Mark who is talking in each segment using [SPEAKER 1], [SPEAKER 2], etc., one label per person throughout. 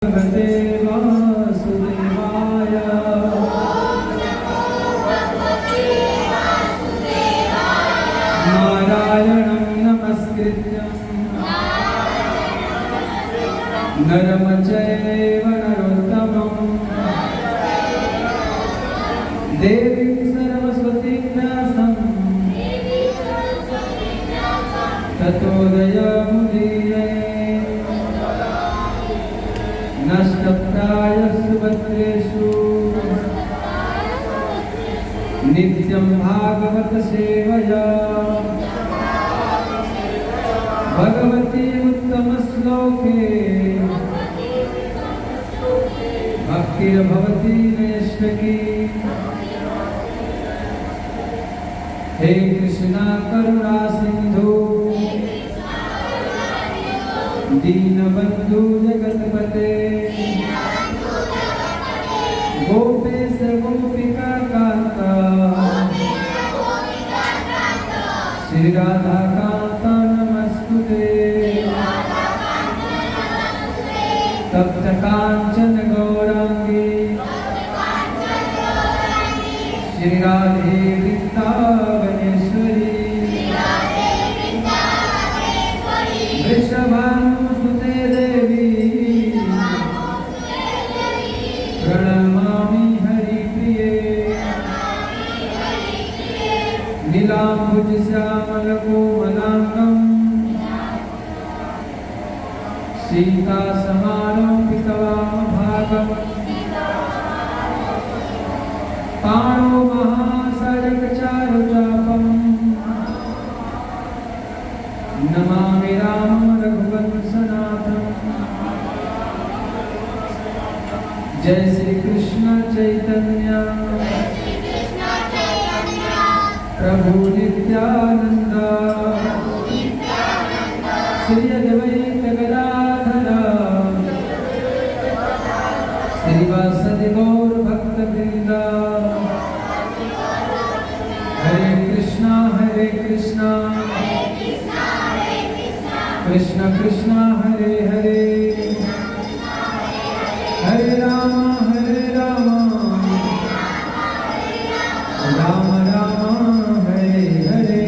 [SPEAKER 1] भगवते वासुदेवाय। नारायणं नमस्कृत्यं नरं चैव नरोत्तमं देवीं सरस्वतीं व्यासं ततो जयमुदीरये। नष्टप्रायस्सु भद्रेषु नित्यं भागवत सेवया भगवती उत्तम श्लोके भक्तिर्भवती नैष्ठिकी। हे कृष्णा करुणा सिंधु दीनबंधु जगतपते गोपेश गोपिका कांता श्री राधा कांता नमस्तुते। तप्त कांचन गौरांगी श्री राधे वृंदावनेश्वरी। वृषभानुसुते देवी प्रणमामि हरिप्रिये। नीलांबुज श्यामल कोमलांगं सीता समानं पितवामभागं। पाणो महासड़क चारुचापं नमामि रामं रघुवंशनाथं। जय श्री कृष्ण चैतन्य प्रभु नित्यानंद श्री अद्वैत गदाधर श्रीवासदि गौर भक्तवृंद। हरे कृष्णा कृष्ण कृष्ण हरे हरे हरे राम राम राम हरे हरे।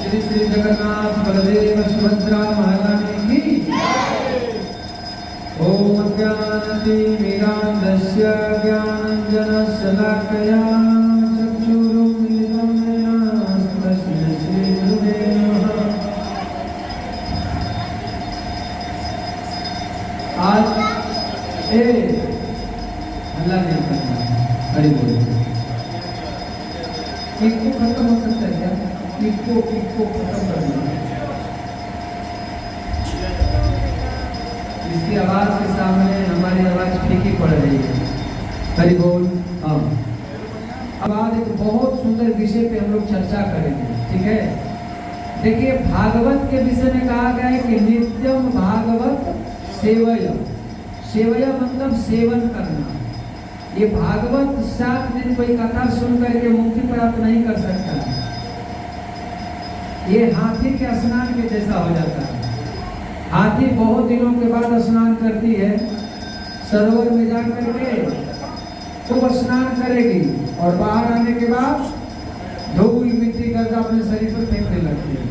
[SPEAKER 1] श्री श्री जगन्नाथ बलदेव सुभद्रा महारानी की। ओम ज्ञानतिमिरान्धस्य ज्ञानाञ्जनशलाकया चक्षुरुन्मिलितं येन तस्मै श्रीगुरुवे नमः। आज अल्लाह ने करना हरि बोल। इको खत्म हो सकता है क्या? इको खत्म करना। इसकी आवाज के सामने हमारी आवाज फीकी पड़ रही है। हरि बोल। हाँ, अब आज एक बहुत सुंदर विषय पे हम लोग चर्चा करेंगे, ठीक है? देखिए, भागवत के विषय में कहा गया है कि नित्यम भागवत सेवया। सेवया मतलब सेवन करना। ये भागवत 7 दिन कोई कथा सुन करके मुक्ति प्राप्त नहीं कर सकता। ये हाथी के स्नान के जैसा हो जाता है। हाथी बहुत दिनों के बाद स्नान करती है, सरोवर में जा करके तो स्नान करेगी और बाहर आने के बाद धूल मिट्टी गर्दा अपने शरीर पर फेंकने लगती है।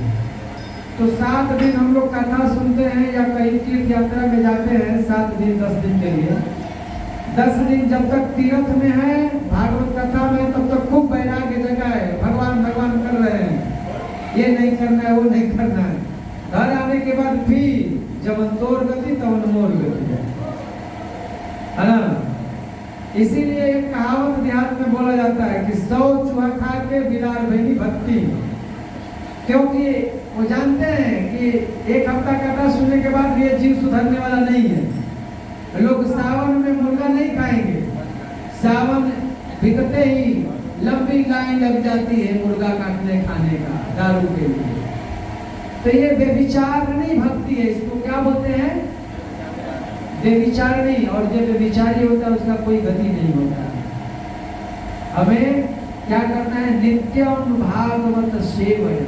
[SPEAKER 1] तो 7 दिन हम लोग कथा सुनते हैं या कहीं तीर्थ यात्रा में जाते हैं 7 दिन 10 दिन के लिए। 10 दिन जब तक तीर्थ में है भागवत कथा में तब तक खूब वैराग्य जगह है, भगवान भगवान कर रहे हैं, ये नहीं करना है वो नहीं करना है। घर आने के बाद फिर जब तोर गति तब मोर गति है ना। इसीलिए एक कहावत देहात में बोला जाता है कि 100 चूहा खा के बिलार भैनी भक्ति। क्योंकि वो जानते हैं कि एक हफ्ता कथा सुनने के बाद ये जीव सुधरने वाला नहीं है। लोग सावन में मुर्गा नहीं खाएंगे, सावन बीतते ही लंबी लाइन लग जाती है मुर्गा काटने खाने का दारू के लिए। तो ये व्यभिचारिणी भक्ति है। इसको क्या बोलते हैं? व्यभिचारिणी। और जो व्यभिचारी होता है उसका कोई गति नहीं होता। हमें क्या करना है? नित्यम भागवत सेवया।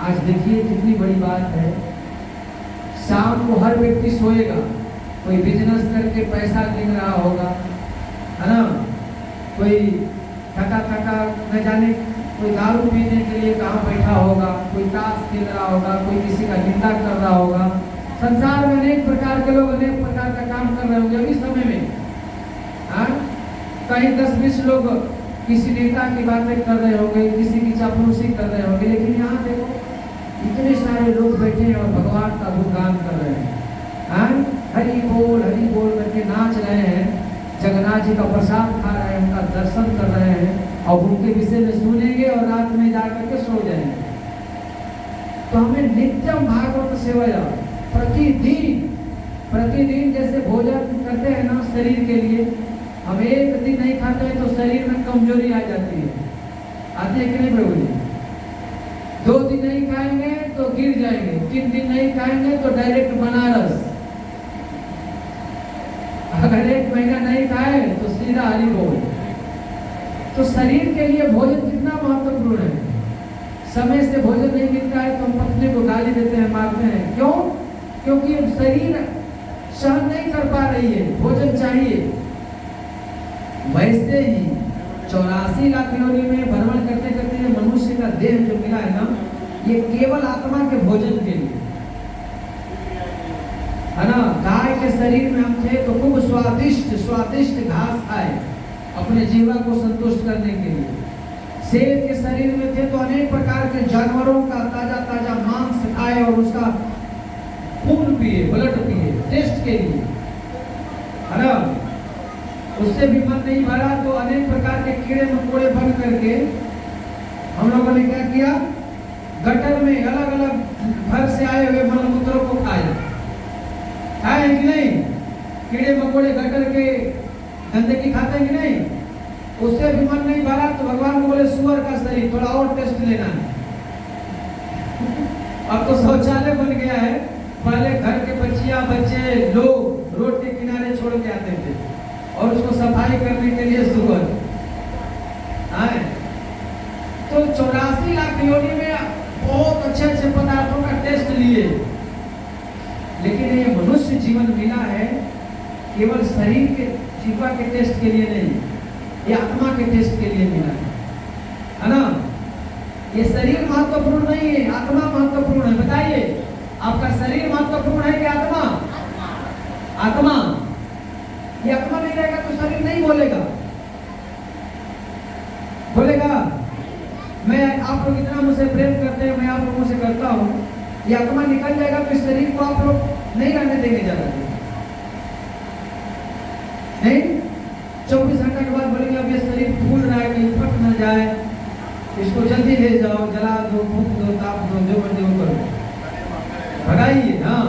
[SPEAKER 1] आज देखिए कितनी बड़ी बात है। शाम को हर व्यक्ति सोएगा, कोई बिजनेस करके पैसा गिन रहा होगा, है ना, कोई थका थका न जाने कोई दारू पीने के लिए कहाँ बैठा होगा, कोई ताश खेल रहा होगा, कोई किसी का निंदा कर रहा होगा। संसार में अनेक प्रकार के लोग अनेक प्रकार का काम कर रहे होंगे अभी समय में। हाँ, कहीं 10-20 लोग किसी नेता की बातें कर रहे होंगे, किसी की चापलूसी कर रहे होंगे, लेकिन यहाँ देखो इतने सारे लोग बैठे हैं और भगवान का गुणगान कर रहे हैं। हाँ, हरि बोल करके नाच रहे हैं, जगन्नाथ जी का प्रसाद खा रहे हैं, उनका दर्शन कर रहे हैं और उनके विषय में सुनेंगे और रात में जाकर के सो जाएंगे। तो हमें नित्यम भागवत सेवाया प्रतिदिन जैसे भोजन करते हैं ना शरीर के लिए, हम एक दिन नहीं खाते हैं तो शरीर में कमजोरी आ जाती है, आती है कि नहीं प्रभु जी? 2 दिन नहीं खाएंगे तो गिर जाएंगे, 3 दिन नहीं खाएंगे तो डायरेक्ट बनारस, अगर 1 महीना नहीं खाए तो सीधा हरि बोल। तो शरीर के लिए भोजन कितना महत्वपूर्ण है। समय से भोजन नहीं मिलता है तो हम पत्नी को गाली देते हैं, मारते हैं। क्यों? क्योंकि अब शरीर सहन नहीं कर पा रही है, भोजन चाहिए। वैसे ही 84 लाख योनि में भ्रमण करते करते ये मनुष्य का देह जो मिला है ना, ये केवल आत्मा के भोजन के लिए है ना। गाय के शरीर में हम थे तो खूब स्वादिष्ट घास खाए अपने जीवा को संतुष्ट करने के लिए। शेर के शरीर में थे तो अनेक प्रकार के जानवरों का ताजा मांस खाए और उसका खून पिए, ब्लड पिए, टेस्ट के लिए, है ना। उससे भी मन नहीं भरा तो अनेक प्रकार के कीड़े मकोड़े बन करके हम लोगों ने क्या किया, गटर में अलग अलग घर से आए हुए मलमूत्रों को खाए कि नहीं? कीड़े मकोड़े गटर के गंदगी खाते हैं कि नहीं? उससे भी मन नहीं भरा तो भगवान को बोले सुअर का शरीर थोड़ा और टेस्ट लेना है। अब तो शौचालय बन गया है, पहले घर के बच्चे लोग रोड के किनारे छोड़ के आते थे और उसको सफाई करने के लिए सुअर। तो 84 लाख योनि में बहुत अच्छे पदार्थों का टेस्ट लिए, लेकिन ये मनुष्य जीवन मिला है केवल शरीर के जीवा के टेस्ट के लिए नहीं, ये आत्मा के टेस्ट के लिए मिला है ना। ये शरीर महत्वपूर्ण नहीं है, आत्मा महत्वपूर्ण है। बताइए, आपका शरीर महत्वपूर्ण है कि आत्मा? आत्मा। ये आत्मा नहीं रहेगा तो शरीर नहीं बोलेगा। मैं आप लोग इतना मुझसे प्रेम करते हैं, मैं आप लोगों से करता हूँ, ये आत्मा निकल जाएगा तो इस शरीर को आप लोग नहीं रहने देंगे ज्यादा नहीं। 24 घंटा के बाद बोलेंगे अब ये शरीर फूल रहा है, कहीं फट न जाए, इसको जल्दी ले जाओ, जला दो, फूंक दो, ताप दो, जो मर्जी वो करो, भगाइए। हाँ,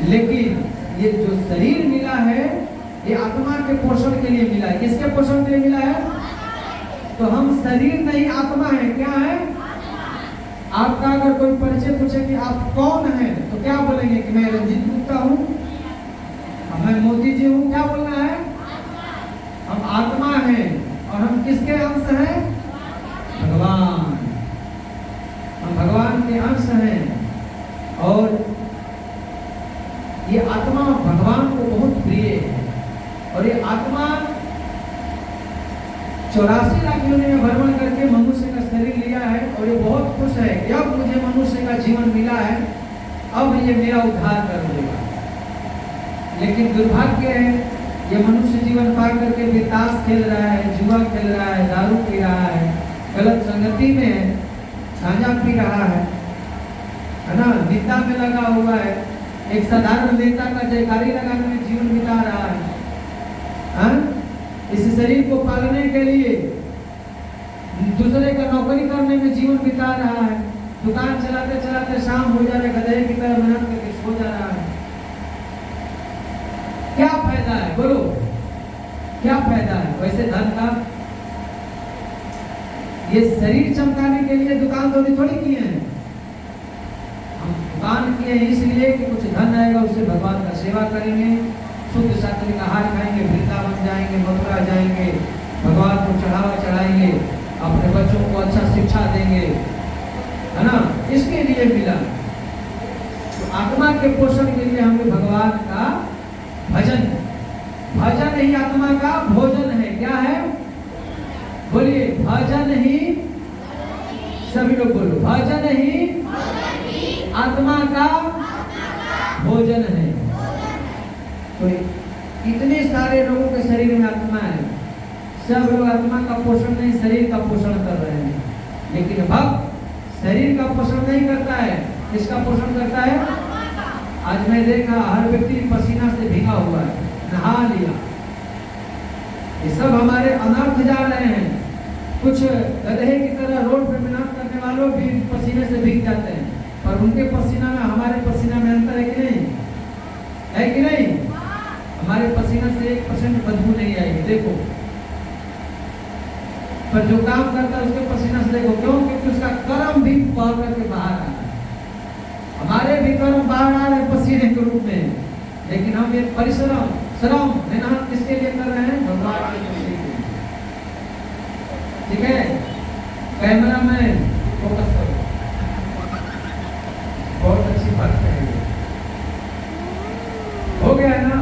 [SPEAKER 1] लेकिन ये जो शरीर मिला है ये आत्मा के पोषण के लिए मिला है। किसके पोषण के लिए मिला है? तो हम शरीर नहीं आत्मा है। क्या है? आपका अगर कोई परिचय पूछे कि आप कौन हैं तो क्या बोलेंगे कि मैं रंजीत गुप्ता हूँ, मैं मोदी जी हूँ। क्या बोलना है? हम आत्मा हैं और हम किसके अंश हैं? भगवान। हम भगवान के अंश हैं और ये आत्मा भगवान को बहुत प्रिय है। और ये आत्मा 84 लाख योनि में भ्रमण करके मनुष्य का शरीर लिया है और ये बहुत खुश है कि अब मुझे मनुष्य का जीवन मिला है, अब ये मेरा उद्धार कर देगा। लेकिन दुर्भाग्य है, ये मनुष्य जीवन पा करके भी ताश खेल रहा है, जुआ खेल रहा है, दारू पी रहा है, गलत संगति में है, गांजा पी रहा है ना, निंदा में लगा हुआ है, एक साधारण नेता का जयकारी लगाने में जीवन बिता रहा है। इस शरीर को पालने के लिए दूसरे का नौकरी करने में जीवन बिता रहा है, दुकान चलाते चलाते शाम हो जा रहा है, गधे की तरह मेहनत करके सो जा रहा है। क्या फायदा है? बोलो, क्या फायदा है वैसे धन का? ये शरीर चमकाने के लिए दुकान तो थोड़ी किए हैं, हम दुकान किए इसलिए कि कुछ धन आएगा, उससे भगवान का सेवा करेंगे, शुद्ध सात्विक आहार खाएंगे, वृंदावन जाएंगे, मथुरा जाएंगे, भगवान को चढ़ावा चढ़ाएंगे, अपने बच्चों को अच्छा शिक्षा देंगे, है ना। इसके लिए मिला। तो आत्मा के पोषण के लिए हमें भगवान का भजन, भजन ही आत्मा का भोजन है। क्या है? बोलिए, भजन ही, सभी लोग बोलो, भजन ही आत्मा का भोजन है। तो इतने सारे लोगों के शरीर में आत्मा है, सब लोग आत्मा का पोषण नहीं, शरीर का पोषण कर रहे हैं। लेकिन भक्त शरीर का पोषण नहीं करता है, किसका पोषण करता है? आज मैं देखा हर व्यक्ति पसीना से भीगा हुआ है, नहा लिया। ये सब हमारे अनर्थ जा रहे हैं। कुछ गधे की तरह रोड पे मेहनत करने वालों भी पसीने से भीग जाते हैं, पर उनके पसीना में हमारे पसीना में अंतर है कि नहीं? है कि नहीं? हमारे पसीना से 1% बदबू नहीं आएगी, देखो। पर जो काम करता है उसके पसीना से देखो, क्यों? क्योंकि उसका कर्म भी बह करके बाहर आ रहा है। हमारे भी कर्म बाहर आ रहे हैं पसीने के रूप में, लेकिन हम ये परिश्रम, श्रम, मेहनत किसके लिए कर रहे हैं? भगवान के लिए। ठीक है, कैमरा मैन फोकस करो, बहुत अच्छी बात कही। हो गया है ना?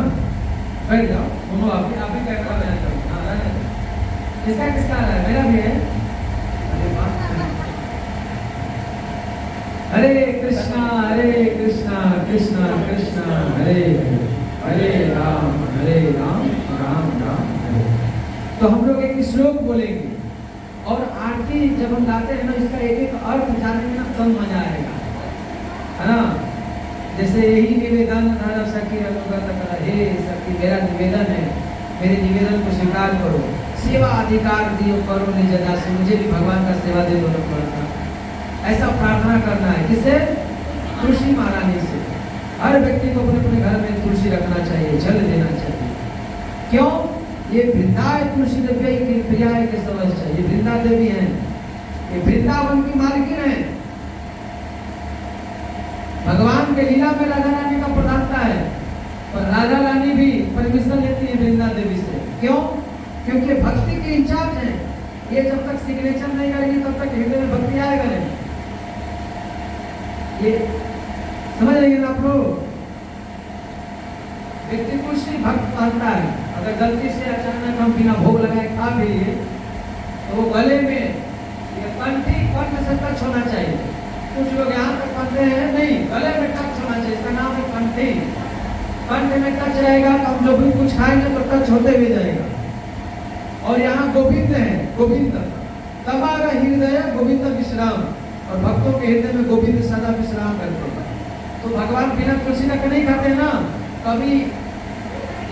[SPEAKER 1] बैठ जाओ, सुनो। आप भी कैमरा मैन करो। किसका किसका आ रहा है? मेरा भी है। हरे कृष्णा कृष्णा कृष्णा हरे हरे, हरे राम राम राम हरे। तो हम लोग एक श्लोक बोलेंगे और आरती जब हम गाते हैं ना, इसका एक एक अर्थ जानने में ना कम मजा आएगा, है ना? जैसे यही निवेदन सखी अनुगत कर, हे सखी मेरा निवेदन है, मेरे निवेदन को स्वीकार करो, सेवा अधिकार दियो करो निज दासी, मुझे भी भगवान का सेवा दे दो थोड़ा सा। ऐसा प्रार्थना करना है। किसे? तुलसी महारानी से। हर व्यक्ति को अपने अपने घर में तुलसी रखना चाहिए, जल देना चाहिए। क्यों? ये वृंदाए तुलसी देवी की प्रियाय के समझ चाहिए। वृंदा देवी हैं, ये वृंदावन की मालकिन है। भगवान के लीला में राधा रानी का प्रधानता है, पर राधा रानी भी परमिशन लेती है वृंदा देवी से। क्यों? क्योंकि भक्ति के इंचार्ज हैं। ये जब तक सिग्नेचर नहीं करेंगे तब तक हृदय में भक्ति आएगा नहीं। ये समझ रहे हैं आप लोग? व्यक्ति कुछ नहीं भक्त कहता है, अगर गलती से अचानक हम बिना भोग लगाए खा भी लिए तो वो गले में ये कंठ से टच होना चाहिए। कुछ लोग यहाँ तक पढ़ते हैं, नहीं, गले में टच होना चाहिए, इसका नाम है कंठी। कंठ में टच रहेगा तो हम जो भी कुछ खाएंगे तो टच होते हुए जाएगा। और यहाँ गोविंद है, गोविंद तबारा हृदय गोविंद विश्राम, और भक्तों के हृदय में गोविंद सदा विश्राम करते हैं। तो भगवान बिना तुलसी का नहीं खाते ना। कभी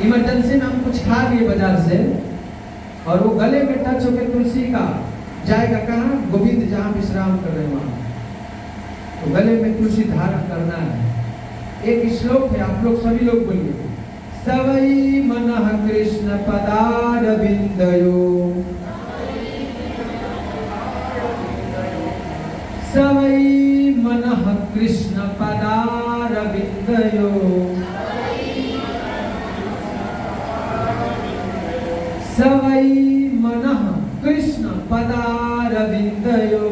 [SPEAKER 1] इमरजेंसी में हम कुछ खा लिए बाजार से और वो गले में टच होकर तुलसी का जाएगा कहाँ? गोविंद जहाँ विश्राम कर रहे वहां। तो गले में तुलसी धारण करना है। एक श्लोक है, आप लोग सभी लोग बोलिए, सवई मनः कृष्ण पदारविंदयो, सवई मनः कृष्ण पदारविंदयो, सवई मनः कृष्ण पदारविंदयो,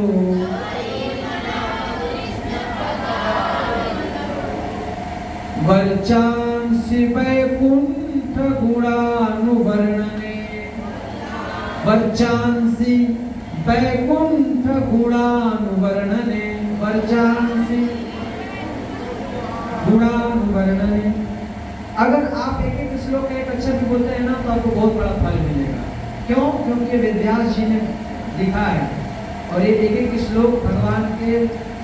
[SPEAKER 1] वर्चांसि वैकुंठ गुणानुवर्णने, वर्चांसि वैकुंठ गुणानुवर्णने, वर्चांसि गुणानुवर्णने। अगर आप एक एक श्लोक एक अक्षर भी बोलते हैं ना तो आपको बहुत बड़ा फल मिलेगा। क्यों? क्योंकि वेदव्यास जी ने लिखा है और ये एक एक श्लोक भगवान के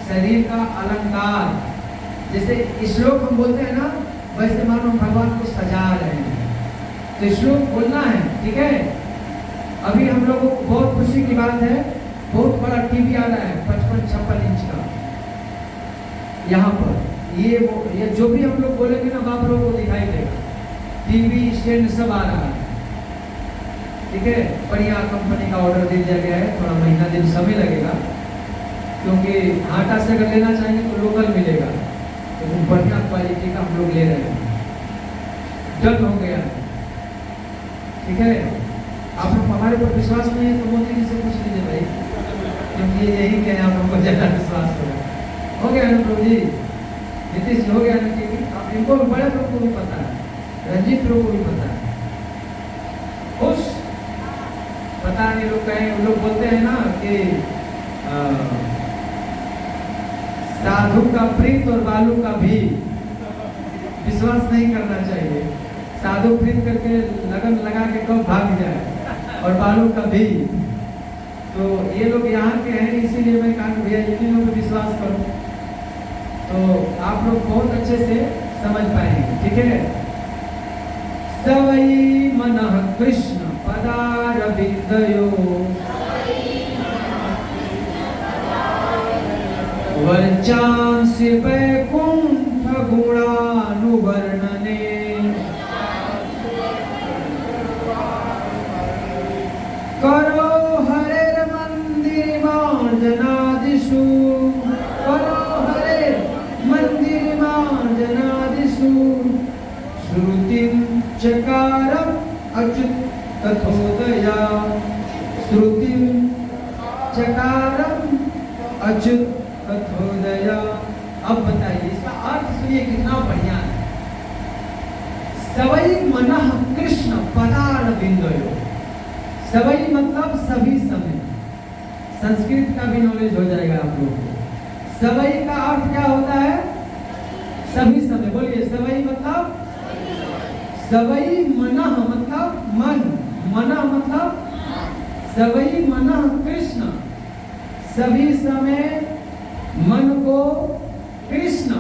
[SPEAKER 1] शरीर का अलंकार। जैसे श्लोक हम बोलते हैं ना, वैसे मानो भगवान को सजा रहे हैं, तो श्लोक बोलना है। ठीक है, अभी हम लोगों को बहुत खुशी की बात है, बहुत बड़ा टीवी आ रहा है 55-56 इंच का यहाँ पर। ये जो भी हम लोग बोलेंगे ना आप लोगों को दिखाई देगा, टीवी स्टैंड सब आ रहा है। ठीक है, बढ़िया कंपनी का ऑर्डर दे दिया गया है, थोड़ा महीना दिन समय लगेगा, क्योंकि आटा से अगर लेना चाहेंगे तो लोकल मिलेगा, तो बढ़िया क्वालिटी का हम लोग ले रहे हैं। डन हो गया। ठीक है, आप लोग हमारे पर विश्वास नहीं है तो मोदी जी से पूछ लीजिए भाई, क्योंकि यही क्या आप लोगों को ज्यादा विश्वास हो गया ना प्रभु जी। नीतीश जी हो गया ना टीवी, अब इनको भी बड़े लोग को भी पता है, रंजीत लोग को भी पता है। खुश पता नहीं लोग कहें, लोग बोलते हैं ना कि साधु का प्रीत और बालू का भी विश्वास नहीं करना चाहिए। साधु प्रीत करके लगन लगा के कब भाग जाए, और बालू का भी। तो ये लोग यहाँ के हैं, इसीलिए मैं कहा भैया इन्हीं लोगों पर विश्वास करो, तो आप लोग बहुत अच्छे से समझ पाएंगे। ठीक है। सवई मनः कृष्ण पदारविंदयो वर्चांसि वैकुंठ गुणानुवर्णने करो हरेर मंदिर मार्जनादिषु, करो हरेर मंदिर मार्जनादिषु श्रुतिं चकारम अच्युत तथोदया, श्रुतिं चकारम अच्युत तथोदया। अब बताइए इसका अर्थ सुनिए कितना बढ़िया है। सवई मनः कृष्ण पदारविंदयो, सवई मतलब सभी समय। संस्कृत का भी नॉलेज हो जाएगा आप लोगों को। सवई का अर्थ क्या होता है? सभी समय। बोलिए सवई मतलब, सवई मनः मतलब मन, मनः मतलब सवई मनः कृष्ण, सभी समय मन को कृष्ण।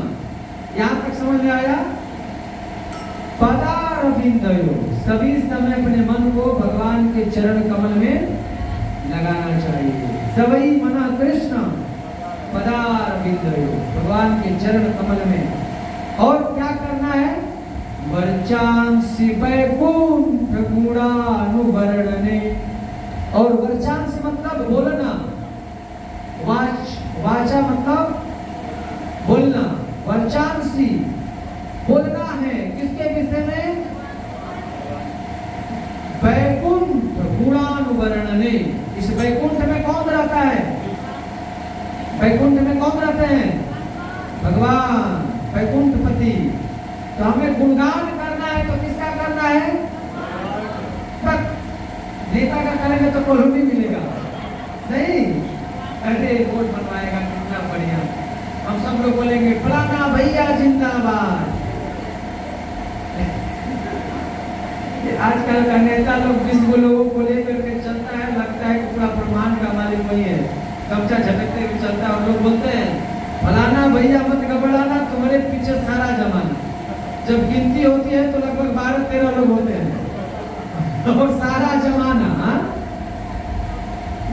[SPEAKER 1] यहां तक समझ में आया? पदारविंदयो, सभी समय अपने मन को भगवान के चरण कमल में लगाना चाहिए। सवई मना कृष्ण पदारविंदयो, भगवान के चरण कमल में। और क्या करना है? वर्चांसि वैकुंठ गुणानुवर्णने, और वर्चांसि मतलब बोलना, वाचा मतलब बोलना, वर्चांसी बोलना है किसके विषय में? वैकुंठ गुणानुवर्णने। इस वैकुंठ में कौन रहता है? वैकुंठ में कौन रहते हैं? भगवान, वैकुंठपति। तो हमें गुणगान करना है, तो किसका करना है? नेता का करेंगे तो कॉलोनी मिलेगा नहीं। अरे रोड बनवाएगा कितना बढ़िया, हम सब लोग बोलेंगे फलाना भैया जिंदाबाद। आजकल का नेता लोग 20 लोगों को लेकर के चलता है, लगता है कि पूरा ब्रह्मांड का मालिक वही है, कब्जा झटकते हुए चलता है। और लोग बोलते हैं फलाना भैया मत घबराना, तुम्हारे पीछे सारा जमाना। जब गिनती होती है तो लगभग 12-13 लोग होते हैं, और सारा जमाना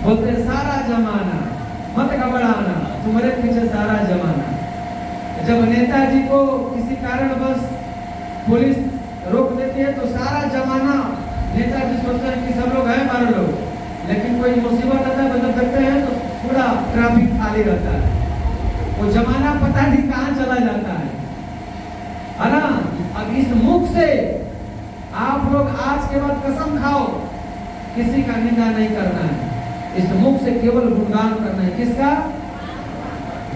[SPEAKER 1] बोलते हैं, सारा जमाना मत घबराना, तुम्हारे पीछे सारा जमाना। जब नेताजी को किसी कारणवश पुलिस रोक देती है तो सारा जमाना, नेताजी सोचते हैं कि सब लोग हैं 12 लोग, लेकिन कोई मुसीबत आता है मतलब देखते हैं तो पूरा ट्रैफिक खाली रहता है, वो जमाना पता नहीं कहाँ चला जाता है ना। अब इस मुख से आप लोग आज के बाद कसम खाओ किसी का निंदा नहीं करना है, इस मुख से केवल गुणगान करना है। किसका?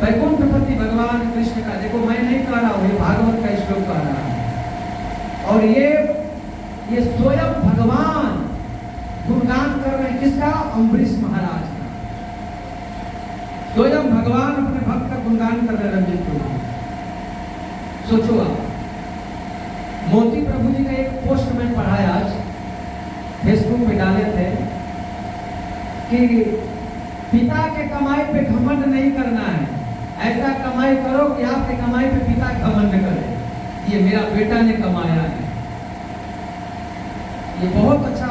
[SPEAKER 1] वैकुंठपति भगवान कृष्ण का। देखो मैं नहीं कह रहा हूं, ये भागवत का श्लोक कह रहा है, और ये स्वयं भगवान गुणगान कर रहे हैं। किसका? अम्बरीश महाराज का। स्वयं भगवान अपने भक्त का गुणगान कर रहे हैं। रंजित प्रभु सोचो आप, मोती प्रभु जी का एक पोस्ट में पढ़ा आज, फेसबुक पे डाले थे कि पिता के कमाई पे घमंड नहीं करना है, ऐसा कमाई करो कि आपके कमाई पे पिता घमंड करे, ये मेरा बेटा ने कमाया है। ये बहुत अच्छा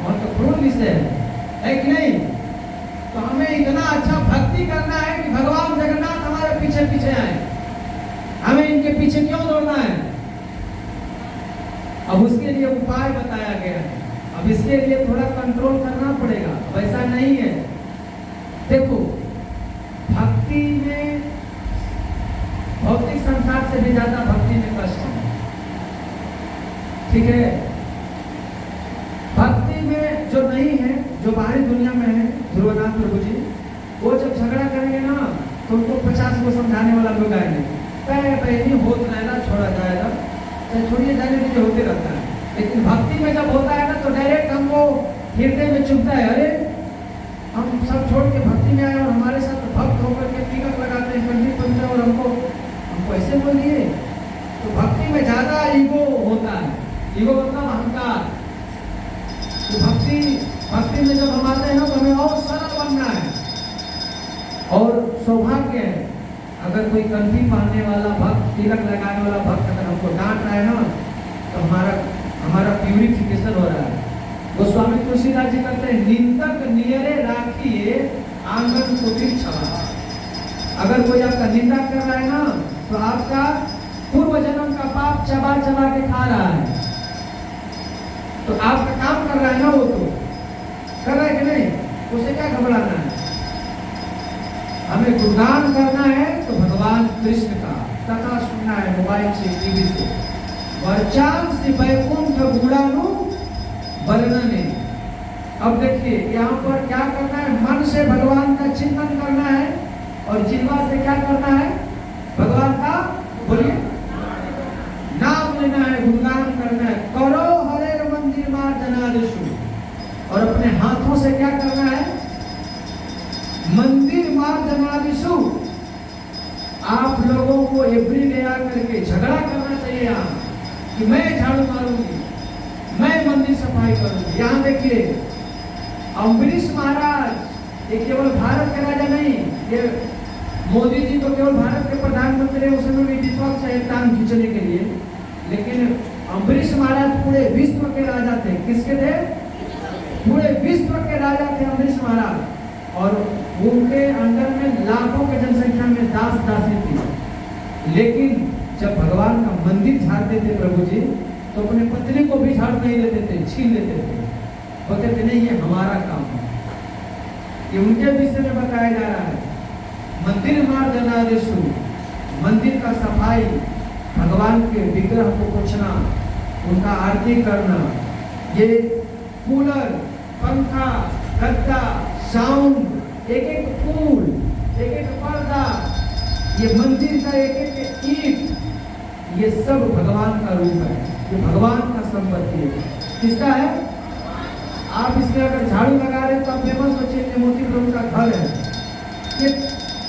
[SPEAKER 1] महत्वपूर्ण विषय है कि नहीं? तो हमें इतना अच्छा भक्ति करना है कि भगवान जगन्नाथ हमारे पीछे पीछे आए, हमें इनके पीछे क्यों दौड़ना है? अब उसके लिए उपाय बताया गया है। अब इसके लिए थोड़ा कंट्रोल करना पड़ेगा, वैसा नहीं है। देखो भक्ति में भौतिक संसार से भी ज्यादा भक्ति में कष्ट है, ठीक है? भक्ति में जो नहीं है, जो बाहरी दुनिया में है, ध्रुवनाथ प्रभु जी, वो जब झगड़ा करेंगे ना तो उनको 50 को समझाने वाला लोग आएंगे, कहे पहली होत रहना छोड़ा जाएगा, तो छोड़िए जाने दीजिए, होते रहता है। लेकिन भक्ति में जब होता है ना तो डायरेक्ट हमको हृदय में चुभता है, अरे हम सब छोड़ के भक्ति में आए और हमारे साथ भक्त होकर के तिलक लगाते हैं, कंठी पंचा, और हमको ऐसे बोल दिए। तो भक्ति में ज्यादा ईगो होता है, ईगो मतलब अहंकार। तो भक्ति में जब हम आते हैं ना तो हमें और सरल बनना है। और सौभाग्य है अगर कोई कंठी पहनने वाला भक्त, तिलक लगाने वाला भक्त अगर हमको डांट रहा है ना तो हमारा प्यूरिफिकेशन हो रहा है। गोस्वामी तुलसीदास जी कहते हैं, निंदक नियरे राखिए आंगन कुटीर छवा। अगर कोई आपका निंदा कर रहा है ना तो आपका पूर्व जन्म का पाप चबा चबा के खा रहा है। तो आपका काम कर रहा है ना, वो तो कर रहा है कि नहीं, उसे क्या घबराना है। हमें गुणगान करना है तो भगवान कृष्ण का कथा सुनना है मोबाइल से, टीवी से। वर्चान से वैकुंठ गुणानु वर्णने। अब देखिए यहाँ पर क्या करना है, मन से भगवान का चिंतन करना है और जिह्वा से क्या करना है, भगवान का बोलिए नाम लेना है, गुणगान करना है। करो हरे मंदिर मार्जनादिषु, और अपने हाथों से क्या करना है, मंदिर मार्जनादिषु। आप लोगों को एवरीडे आकर के झगड़ा करना चाहिए यहाँ कि मैं झाड़ू मारूंगी, मैं मंदिर सफाई करूंगी। यहाँ देखिए अम्बरीश महाराज ये केवल भारत के राजा नहीं, ये मोदी जी तो केवल भारत के प्रधानमंत्री है, उसमें भी विपक्ष है टांग खींचने के लिए। लेकिन अम्बरीश महाराज पूरे विश्व के राजा थे। किसके थे? पूरे विश्व के राजा थे अम्बरीश महाराज। और उनके अंदर में लाखों की जनसंख्या में दास दासी थी। लेकिन जब भगवान का मंदिर झाड़ते थे प्रभु जी तो अपने पत्नी को भी झाड़ नहीं देते थे, छीन लेते थे। बोलते थे नहीं ये हमारा काम है। ये उनके विषय में बताया जा रहा है। मंदिर मार्जनादिषु, मंदिर का सफाई, भगवान के विग्रह को पोंछना, उनका आरती करना, ये कूलर, पंखा, गद्दा, साउंड, एक एक फूल, एक एक पर्दा, ये मंदिर का एक एक ईंट, ये सब भगवान का रूप है, ये भगवान का संपत्ति है। किसका है? आप इसमें अगर झाड़ू लगा रहे हैं तो आप फेमस सोचिए कि मोती प्रभु का घर है, ये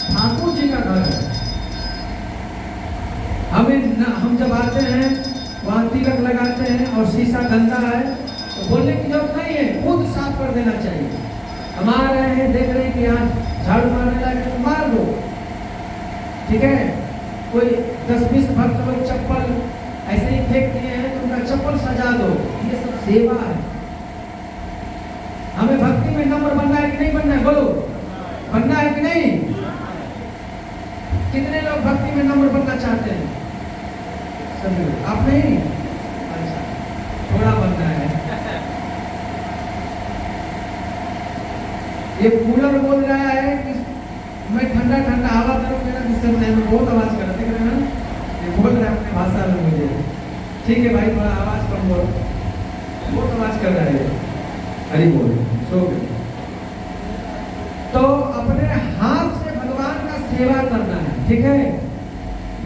[SPEAKER 1] ठाकुर जी का घर है। हम जब आते हैं वहाँ तिलक लगाते हैं और शीशा गंदा है तो बोलने की जरूरत नहीं है, खुद साफ कर देना चाहिए। हम आ रहे हैं, देख रहे हैं कि यहाँ झाड़ू मारने लगे तो मार दो, ठीक है। कोई 10-20 भक्त लोग चप्पल ऐसे ही फेंक दिए हैं तो उनका चप्पल सजा दो, ये सब सेवा है। हमें भक्ति में नम्र बनना है कि नहीं बनना है, बोलो बनना है कि नहीं? कितने लोग भक्ति में नम्र बनना चाहते हैं? सभी लोग। आप नहीं? अच्छा, थोड़ा बनना है। ये कूलर बोल रहा है कि मैं ठंडा ठंडा हवा करूंगा, जिससे मैं बहुत आवाज कर रहा है ना, ये बोल रहा है अपने भाषा में मुझे। ठीक है भाई, थोड़ा आवाज कम बोलो, बहुत आवाज कर रहा है। हरि बोल। सो तो अपने हाथ से भगवान का सेवा करना है, ठीक है।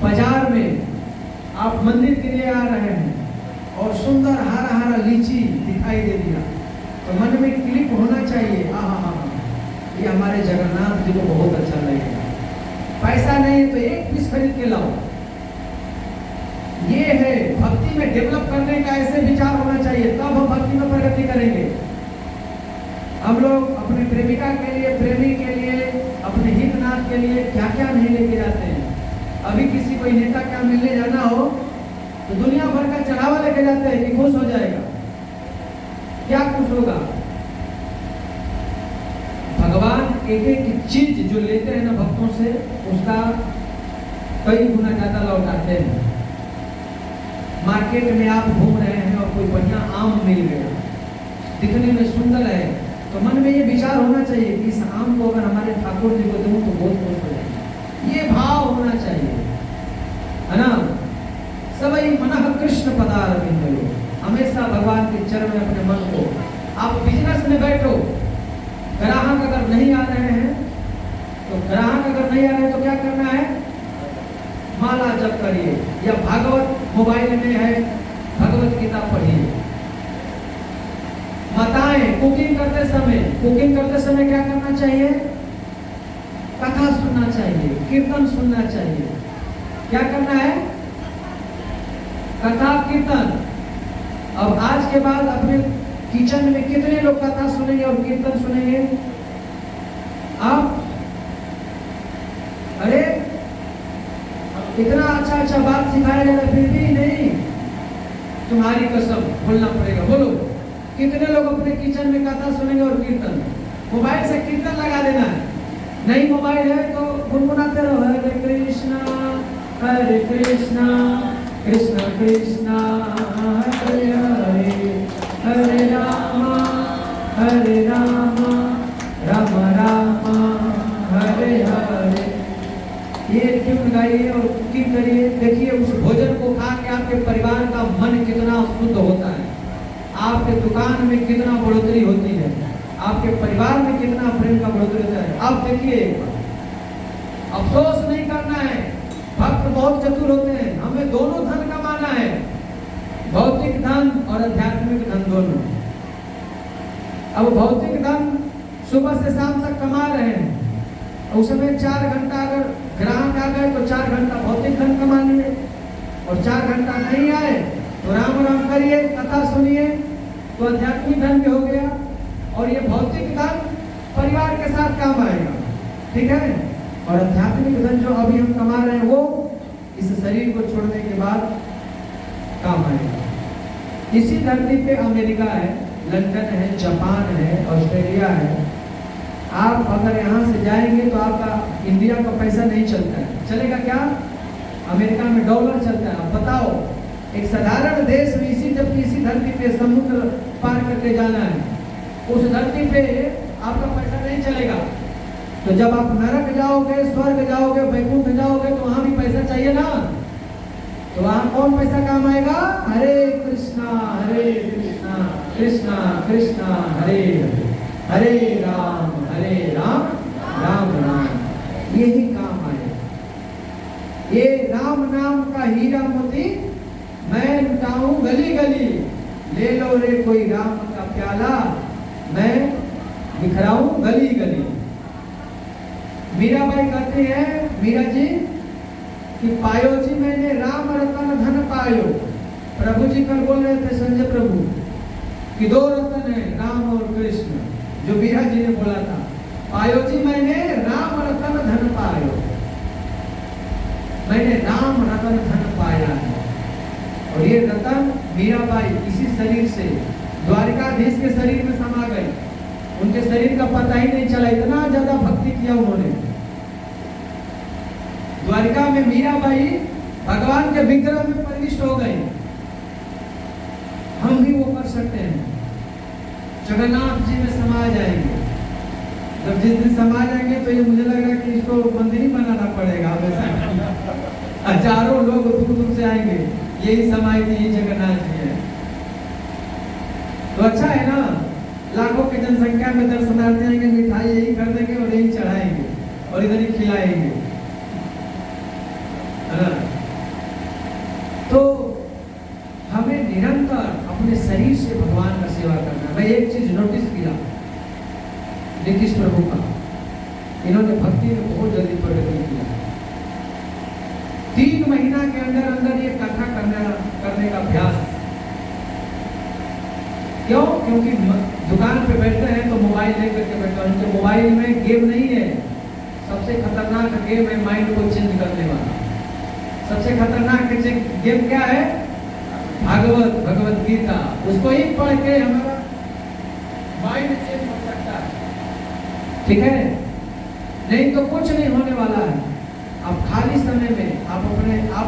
[SPEAKER 1] बाजार में आप मंदिर के लिए आ रहे हैं और सुंदर हरा हरा लीची दिखाई दे दिया तो मन में क्लिक होना चाहिए, आहा ये हमारे जगन्नाथ जी को बहुत अच्छा लगेगा। पैसा नहीं है तो एक पीस खरीद के लाओ। ये है भक्ति में डेवलप करने का, ऐसे विचार होना चाहिए, तब हम भक्ति में प्रगति करेंगे। हम लोग अपने प्रेमिका के लिए, प्रेमी के लिए, अपने हितनाथ के लिए क्या क्या नहीं लेके जाते हैं। अभी किसी कोई नेता क्या मिलने जाना हो तो दुनिया भर का चढ़ावा लेके जाते हैं कि खुश हो जाएगा। क्या खुश होगा? भगवान एक एक चीज जो लेते हैं ना भक्तों से, उसका कई गुना ज्यादा लौटाते हैं। मार्केट में आप घूम रहे हैं और कोई बढ़िया आम मिल गया, दिखने में सुंदर है, तो मन में ये विचार होना चाहिए कि इस आम को अगर हमारे ठाकुर जी को दूं तो बहुत खुश हो जाएंगे। ये भाव होना चाहिए, है ना। सबई मनः कृष्ण पदारविंदो, हमेशा भगवान के चरण में अपने मन को। आप बिजनेस में बैठो, ग्राहक अगर नहीं आ रहे हैं तो क्या करना है? माला जप करिए, या भागवत मोबाइल में है भगवत गीता पढ़िए। माताएं कुकिंग करते समय क्या करना चाहिए? कथा सुनना चाहिए, कीर्तन सुनना चाहिए। क्या करना है? कथा कीर्तन। अब आज के बाद अपने किचन में कितने लोग कथा सुनेंगे और कीर्तन सुनेंगे? आप अरे इतना अच्छा बात सिखाया जा रहा है फिर भी नहीं, तुम्हारी कसम बोलना पड़ेगा। बोलो, कितने लोग अपने किचन में कथा सुनेंगे और कीर्तन? मोबाइल से कीर्तन लगा देना है। नहीं मोबाइल है तो गुनगुनाते रहो, हरे कृष्णा कृष्ण कृष्ण हरे हरे, हरे राम राम राम हरे हरे। ये ट्यून गाइए और कुकिंग करिए। देखिए उस भोजन को खा के आपके परिवार का मन कितना शुद्ध होता है, आपके दुकान में कितना बढ़ोतरी होती है, आपके परिवार में कितना प्रेम का बढ़ोतरी होता है। आप देखिए, अफसोस नहीं करना है। भक्त बहुत चतुर होते हैं। हमें दोनों धन कमाना है, भौतिक धन और आध्यात्मिक धन दोनों। अब भौतिक धन सुबह से शाम तक कमा रहे हैं, उस समय 4 घंटा अगर ग्राहक आ गए तो 4 घंटा भौतिक धन कमा लिए, और 4 घंटा नहीं आए तो राम राम करिए, कथा सुनिए, तो आध्यात्मिक धन भी हो गया। और ये भौतिक धन परिवार के साथ काम आएगा, ठीक है। और आध्यात्मिक धन जो अभी हम कमा रहे हैं वो इस शरीर को छोड़ने के बाद काम आएगा। इसी धरती पे अमेरिका है, लंदन है, जापान है, ऑस्ट्रेलिया है। आप अगर यहाँ से जाएंगे तो आपका इंडिया का पैसा नहीं चलता है। चलेगा क्या? अमेरिका में डॉलर चलता है। आप बताओ, एक साधारण देश में जबकि इसी धरती पे समुद्र पार करके जाना है, उस धरती पे आपका पैसा नहीं चलेगा। तो जब आप नरक जाओगे, स्वर्ग जाओगे, वैकुंठ जाओगे तो वहां भी पैसा चाहिए ना। तो वहां कौन पैसा काम आएगा? हरे कृष्णा कृष्णा कृष्णा हरे हरे, हरे राम राम राम, यही काम आए। ये राम नाम का हीरा मोती मैं लुटाऊं गली गली, ले लो रे कोई राम का प्याला, मैं बिखराऊं गली गली। मीराबाई कहते हैं, मीरा जी, कि पायो जी मैंने राम रतन धन पायो। प्रभु जी कल बोल रहे थे, संजय प्रभु, कि 2 रतन है, राम और कृष्ण, जो मीरा जी ने बोला था। पायो जी मैंने राम रतन धन पायो, मैंने राम रतन धन पाया है। और ये रतन मीराबाई इसी शरीर से द्वारिकाधीश के शरीर में समा गई। उनके शरीर का पता ही नहीं चला, इतना ज्यादा भक्ति किया उन्होंने। द्वारिका में मीराबाई भगवान के विग्रह में प्रविष्ट हो गई। हम भी वो कर सकते हैं, जगन्नाथ जी में समा जाएंगे। जब जिस दिन समा जाएंगे तो ये मुझे लग रहा है कि इसको मंदिर ही बनाना पड़ेगा। हजारों लोग दूर दूर से आएंगे, यही समाई थी जगन्नाथ जी है। तो अच्छा है ना, लाखों की जनसंख्या में दर्शनार्थी आएंगे, मिठाई यही कर देंगे और यही चढ़ाएंगे और इधर ही खिलाएंगे, है ना। तो हमें निरंतर अपने शरीर से भगवान का सेवा करना। मैं एक चीज नोटिस किया नीतीश प्रभु का, इन्होंने भक्ति में बहुत जल्दी प्रगति किया। 3 महीना के अंदर अंदर ये कथा करने का अभ्यास। क्यों? क्योंकि दुकान पे बैठते हैं तो मोबाइल लेकर के बैठते हैं। उनके मोबाइल में गेम नहीं है। सबसे खतरनाक गेम है माइंड को चेंज करने वाला। सबसे खतरनाक गेम क्या है? भगवत गीता। उसको ही पढ़ के हमारा माइंड चेंज हो सकता है, ठीक है। नहीं तो कुछ नहीं होने वाला है। अब खाली समय में आप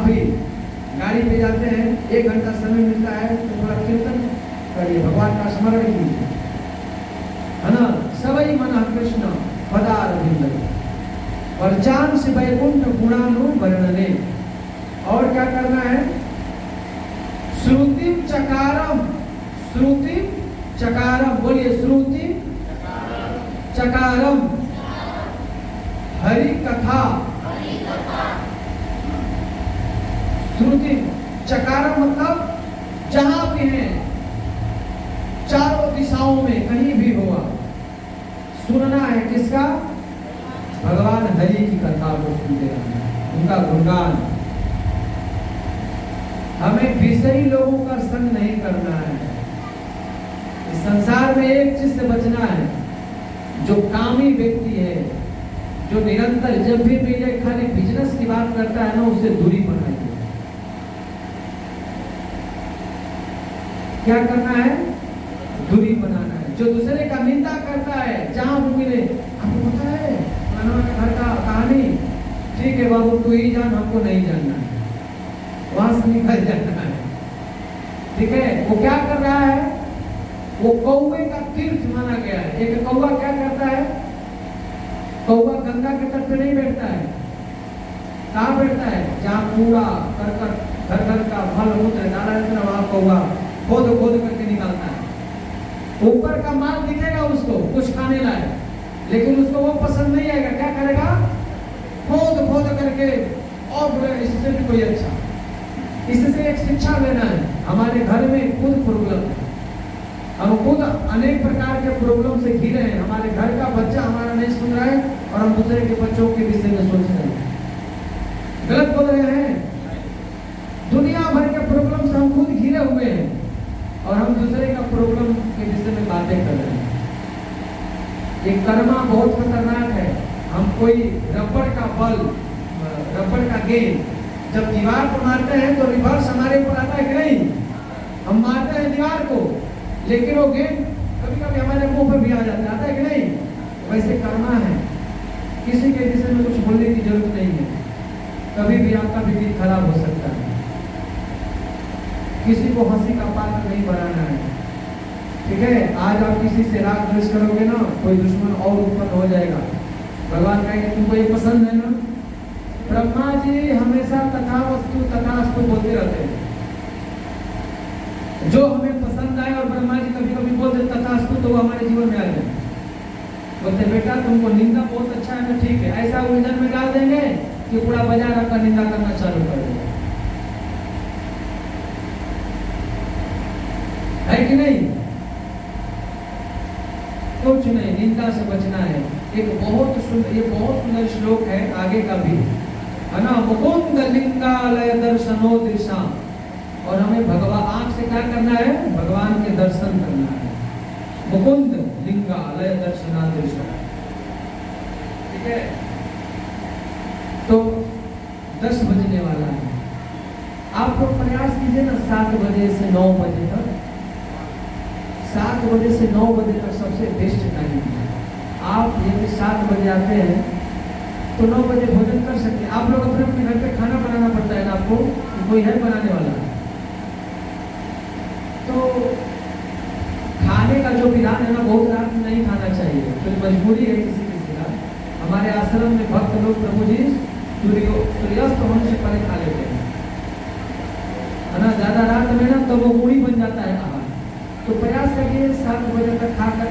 [SPEAKER 1] भी गाड़ी पे जाते हैं, 1 घंटा समय मिलता है तो थोड़ा कीर्तन करिए, भगवान का स्मरण कीजिए, है ना। सबई मन कृष्ण पदारविंद वर्चांस वैकुंठ गुणानु वर्णने। और क्या करना है? श्रुतिम चकारम, बोलिए श्रुतिम चकारम हरि कथा श्रुति चकारम मतलब जहां भी है, चारों दिशाओं में कहीं भी हुआ, सुनना है किसका? भगवान हरि की कथा को सुनते रहना, उनका गुणगान। हमें विषयी लोगों का संग नहीं करना है। इस संसार में एक चीज से बचना है, जो कामी व्यक्ति है, जो निरंतर जब भी मिले खाली बिजनेस की बात करता है ना, उससे दूरी बनाइए। क्या करना है? दूरी बनाना है। जो दूसरे का निंदा करता है, जहां वो मिले, आपको पता है घर का कहानी, ठीक है बाबू तू ही जान, हमको नहीं जानना है, वहां से निकल जाना है। ठीक है, वो क्या कर रहा है? वो कौवे का तीर्थ माना गया है। एक कौवा क्या करता है? कौवा गंगा के तट पे नहीं बैठता है। कहाँ बैठता है? जहाँ कूड़ा करकट घर घर का मल मूत्र डाला जाता है, वहां कौवा खोद खोद करके निकालता है। ऊपर का माल दिखेगा उसको कुछ खाने लायक, लेकिन उसको वो पसंद नहीं आएगा। क्या करेगा? खोद खोद करके और बोले इससे भी कोई अच्छा। इससे एक शिक्षा लेना है। हमारे घर में खुद प्रॉब्लम है, हम खुद अनेक प्रकार के प्रॉब्लम से घिरे हैं। हमारे घर का बच्चा हमारा नहीं सुन रहा है और हम दूसरे के बच्चों के विषय में सोच रहे हैं, गलत बोल रहे हैं। दुनिया भर के प्रॉब्लम से हम खुद घिरे हुए हैं और हम दूसरे का प्रॉब्लम के विषय में बातें कर रहे हैं। ये कर्मा बहुत खतरनाक है। हम कोई रबड़ का बल, रबड़ का गेंद जब दीवार पर मारते हैं तो रिवर्स हमारे ऊपर आता है कि नहीं? हम मारते हैं दीवार को, लेकिन वो गेंद कभी कभी हमारे मुंह पर भी आ जाता है, आता है कि नहीं? वैसे कर्मा है। किसी के विषय में कुछ बोलने की जरूरत नहीं है। कभी भी आपका भी दिन खराब हो सकता है। किसी को हंसी का पात्र नहीं बनाना है। ठीक है, आज आप किसी से राग द्वेष करोगे ना, कोई दुश्मन और उत्पन्न हो जाएगा। भगवान कहेंगे तुमको ये पसंद है ना? ब्रह्मा जी हमेशा तथास्तु तथास्तु बोलते रहते हैं। जो हमें पसंद आए और ब्रह्मा जी कभी कभी बोलते तथास्तु, तो वो हमारे जीवन में आ जाए। बोलते बेटा तुमको निंदा बहुत अच्छा है ना, ठीक है, ऐसा उलझन में डाल देंगे कि पूरा बाजार आपका निंदा करना चालू कर देगा। है कि नहीं? कुछ नहीं, निंदा से बचना है। एक बहुत सुंदर, ये बहुत सुंदर श्लोक है आगे का भी, है ना? मुकुंद लिंगालय दर्शनो दृशा। और हमें भगवान आंख से क्या करना है? भगवान के दर्शन करना है। मुकुंद लिंगालय दर्शना दृशा। ठीक है, तो 10 बजने वाला है। आप लोग प्रयास कीजिए ना 7 बजे से 9 बजे तक। 7 बजे से 9 बजे तक सबसे बेस्ट टाइम है। आप यदि 7 बजे आते हैं तो 9 बजे भोजन कर सकते हैं। आप लोग अपने अपने घर पे खाना बनाना पड़ता है ना आपको, कोई है बनाने वाला? तो खाने का जो विधान है ना, बहुत रात में नहीं खाना चाहिए, तो मजबूरी है किसी किसी का। हमारे आश्रम में भक्त लोग प्रभु जी सूर्यास्त होने से पहले खा लेते हैं, है ना? ज्यादा रात में ना तो वो मूढ़ी बन जाता है आहार। तो प्रयास करिए 7 बजे तक खाकर